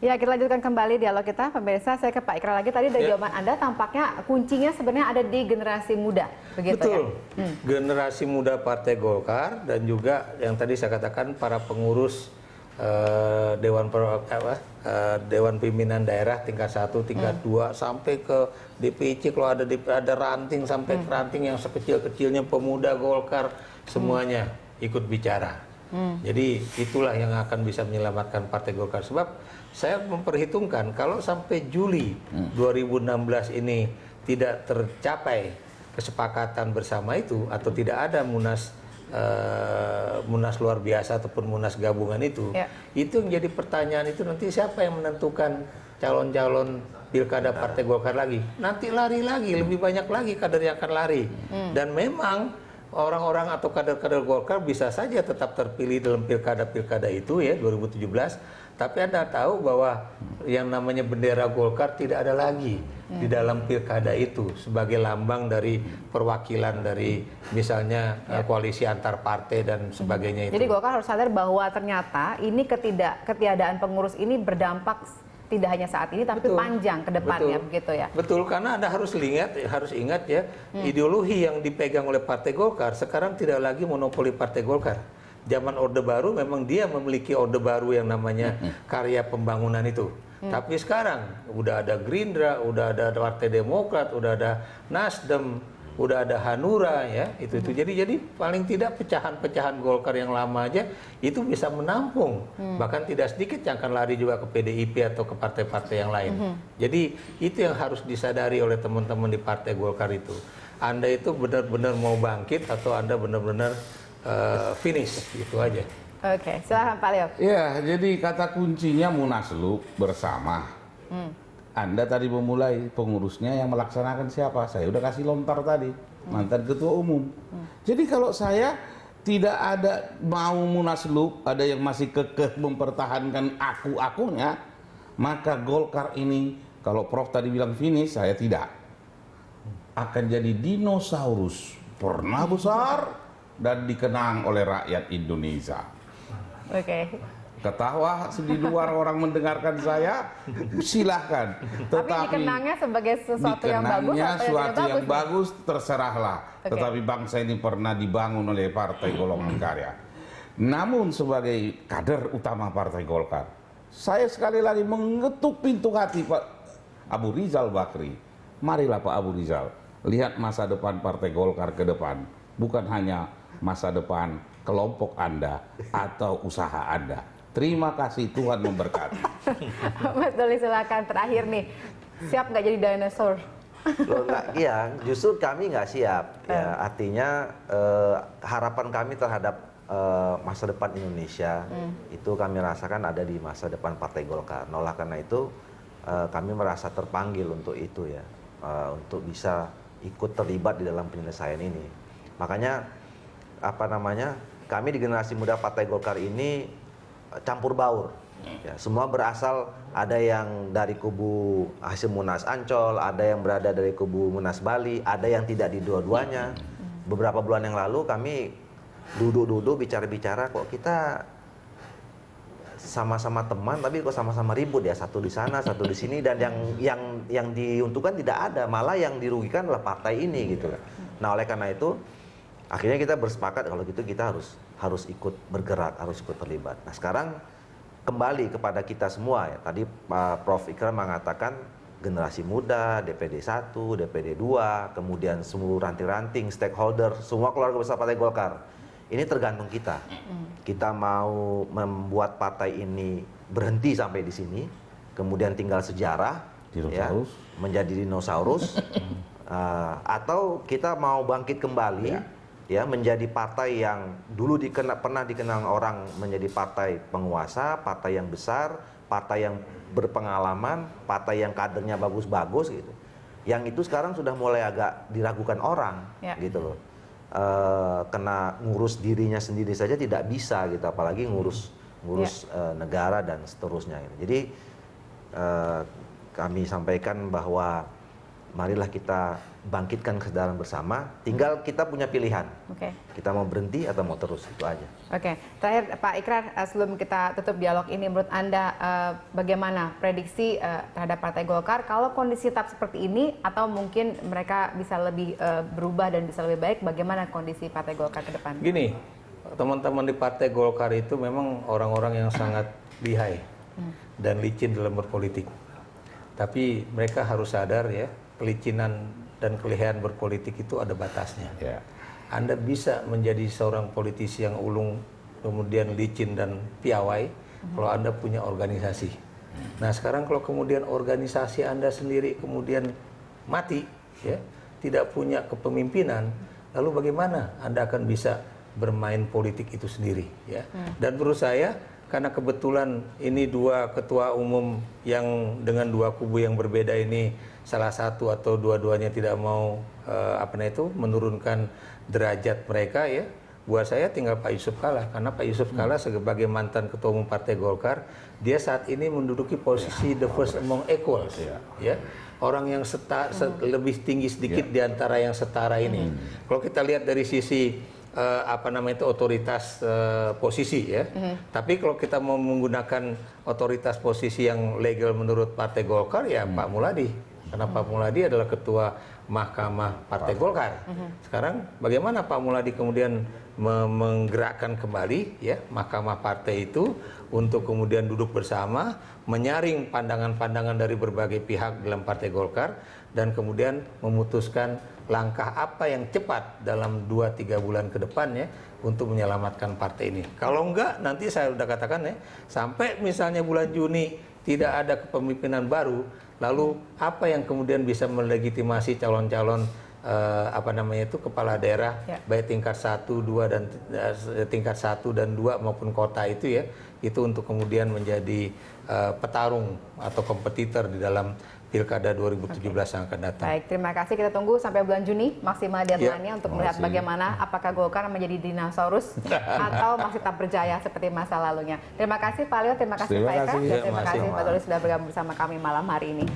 Ya, kita lanjutkan kembali dialog kita, pemirsa. Saya ke Pak Ikrar lagi. Tadi dari jawaban Anda, tampaknya kuncinya sebenarnya ada di generasi muda, begitu Betul. ya? Generasi muda Partai Golkar dan juga yang tadi saya katakan para pengurus Dewan Pimpinan Daerah tingkat 1, tingkat 2 sampai ke DPC, kalau ada ranting sampai ke ranting yang sekecil-kecilnya pemuda Golkar semuanya ikut bicara. Jadi itulah yang akan bisa menyelamatkan Partai Golkar. Sebab saya memperhitungkan kalau sampai Juli 2016 ini tidak tercapai kesepakatan bersama itu atau tidak ada munas luar biasa ataupun munas gabungan itu yang jadi pertanyaan itu nanti siapa yang menentukan calon-calon pilkada Partai Golkar lagi? Nanti lari lagi, lebih banyak lagi kader yang akan lari. Dan memang orang-orang atau kader-kader Golkar bisa saja tetap terpilih dalam pilkada-pilkada itu ya 2017, tapi Anda tahu bahwa yang namanya bendera Golkar tidak ada lagi di dalam pilkada itu sebagai lambang dari perwakilan dari misalnya koalisi antar partai dan sebagainya itu. Jadi Golkar harus sadar bahwa ternyata ini ketiadaan pengurus ini berdampak tidak hanya saat ini tapi panjang ke depannya, begitu ya. Betul, karena Anda harus ingat ya, ideologi yang dipegang oleh Partai Golkar sekarang tidak lagi monopoli Partai Golkar. Zaman Orde Baru memang dia memiliki Orde Baru yang namanya karya pembangunan itu. Tapi sekarang udah ada Gerindra, udah ada Partai Demokrat, udah ada Nasdem, udah ada Hanura ya, itu. Jadi paling tidak pecahan-pecahan Golkar yang lama aja itu bisa menampung. Bahkan tidak sedikit yang akan lari juga ke PDIP atau ke partai-partai yang lain. Jadi itu yang harus disadari oleh teman-teman di Partai Golkar itu. Anda itu benar-benar mau bangkit atau Anda benar-benar finish, gitu aja. Oke, silahkan Pak Leo. Ya, jadi kata kuncinya munaslup bersama. Anda tadi memulai pengurusnya yang melaksanakan siapa? Saya udah kasih lontar tadi, mantan ketua umum. Jadi kalau saya tidak ada mau munaslup, ada yang masih kekeh mempertahankan aku-akunya, maka Golkar ini, kalau Prof tadi bilang finish, saya tidak. Akan jadi dinosaurus, pernah besar dan dikenang oleh rakyat Indonesia. Oke. Ketawa di luar orang mendengarkan saya, silahkan. Tapi dikenangnya sebagai sesuatu yang bagus atau sesuatu yang yang bagus terserahlah. Tetapi bangsa ini pernah dibangun oleh Partai Golongan Karya. Namun sebagai kader utama Partai Golkar, saya sekali lagi mengetuk pintu hati Pak Abu Rizal Bakri. Marilah Pak Abu Rizal, lihat masa depan Partai Golkar ke depan. Bukan hanya masa depan kelompok Anda atau usaha Anda. Terima kasih, Tuhan memberkati. Mas Doli, silakan terakhir nih. Siap nggak jadi dinosaur? Loh, enggak, iya, justru kami nggak siap. Ya, artinya harapan kami terhadap masa depan Indonesia itu kami rasakan ada di masa depan Partai Golkar. Nah, oleh karena itu kami merasa terpanggil untuk itu ya, untuk bisa ikut terlibat di dalam penyelesaian ini. Makanya apa namanya, kami di generasi muda Partai Golkar ini campur baur. Ya, semua berasal, ada yang dari kubu hasil Munas Ancol, ada yang berada dari kubu Munas Bali, ada yang tidak di dua-duanya. Beberapa bulan yang lalu kami duduk-duduk bicara-bicara, kok kita sama-sama teman tapi kok sama-sama ribut ya, satu di sana, satu di sini, dan yang diuntungkan tidak ada, malah yang dirugikan adalah partai ini gitu. Nah, oleh karena itu akhirnya kita bersepakat kalau gitu kita harus ikut bergerak, harus ikut terlibat. Nah, sekarang kembali kepada kita semua ya. Tadi Pak Prof Ikrar mengatakan generasi muda, DPD 1, DPD 2, kemudian seluruh ranting-ranting, stakeholder, semua keluarga besar Partai Golkar. Ini tergantung kita. Kita mau membuat partai ini berhenti sampai di sini, kemudian tinggal sejarah, ya, menjadi dinosaurus, atau kita mau bangkit kembali, ya, menjadi partai yang dulu pernah dikenal orang menjadi partai penguasa, partai yang besar, partai yang berpengalaman, partai yang kadernya bagus-bagus gitu. Yang itu sekarang sudah mulai agak diragukan orang, gitu loh. Kena ngurus dirinya sendiri saja tidak bisa gitu, apalagi ngurus negara dan seterusnya gitu. Jadi kami sampaikan bahwa marilah kita bangkitkan kesadaran bersama. Tinggal kita punya pilihan. Oke. Kita mau berhenti atau mau terus, itu aja. Oke, terakhir Pak Ikrar, sebelum kita tutup dialog ini, menurut Anda bagaimana prediksi terhadap Partai Golkar kalau kondisi tetap seperti ini, atau mungkin mereka bisa lebih berubah dan bisa lebih baik? Bagaimana kondisi Partai Golkar ke depan? Gini, teman-teman di Partai Golkar itu memang orang-orang yang sangat lihai dan licin dalam berpolitik. Tapi mereka harus sadar ya, kelicinan dan kelihayan berpolitik itu ada batasnya. Ya. Anda bisa menjadi seorang politisi yang ulung, kemudian licin dan piawai, kalau Anda punya organisasi. Nah sekarang kalau kemudian organisasi Anda sendiri kemudian mati, ya, tidak punya kepemimpinan, lalu bagaimana Anda akan bisa bermain politik itu sendiri? Ya? Dan menurut saya, karena kebetulan ini dua ketua umum yang dengan dua kubu yang berbeda ini, salah satu atau dua-duanya tidak mau menurunkan derajat mereka, ya, buat saya tinggal Pak Yusuf Kalla. Karena Pak Yusuf Kalla sebagai mantan ketua umum Partai Golkar, dia saat ini menduduki posisi the first among equals, ya, orang yang lebih tinggi sedikit di antara yang setara ini. Kalau kita lihat dari sisi otoritas posisi, ya. Tapi kalau kita mau menggunakan otoritas posisi yang legal menurut Partai Golkar, ya Pak Muladi. Karena Pak Muladi adalah ketua Mahkamah Partai Golkar. Sekarang bagaimana Pak Muladi kemudian menggerakkan kembali, ya, Mahkamah Partai itu untuk kemudian duduk bersama, menyaring pandangan-pandangan dari berbagai pihak dalam Partai Golkar, dan kemudian memutuskan langkah apa yang cepat dalam 2-3 bulan ke depan, ya, untuk menyelamatkan partai ini. Kalau enggak, nanti saya sudah katakan, ya, sampai misalnya bulan Juni tidak ada kepemimpinan baru, lalu apa yang kemudian bisa melegitimasi calon-calon kepala daerah, ya, baik tingkat 1, 2 dan tingkat 1 dan 2 maupun kota itu, ya, itu untuk kemudian menjadi petarung atau kompetitor di dalam Pilkada 2017 yang akan datang. Baik, terima kasih. Kita tunggu sampai bulan Juni maksimal deadline-nya untuk melihat bagaimana apakah Golkar menjadi dinosaurus atau masih tetap berjaya seperti masa lalunya. Terima kasih Pak Leo, terima kasih Pak Eka, dan terima kasih Pak Tulis sudah bergabung bersama kami malam hari ini.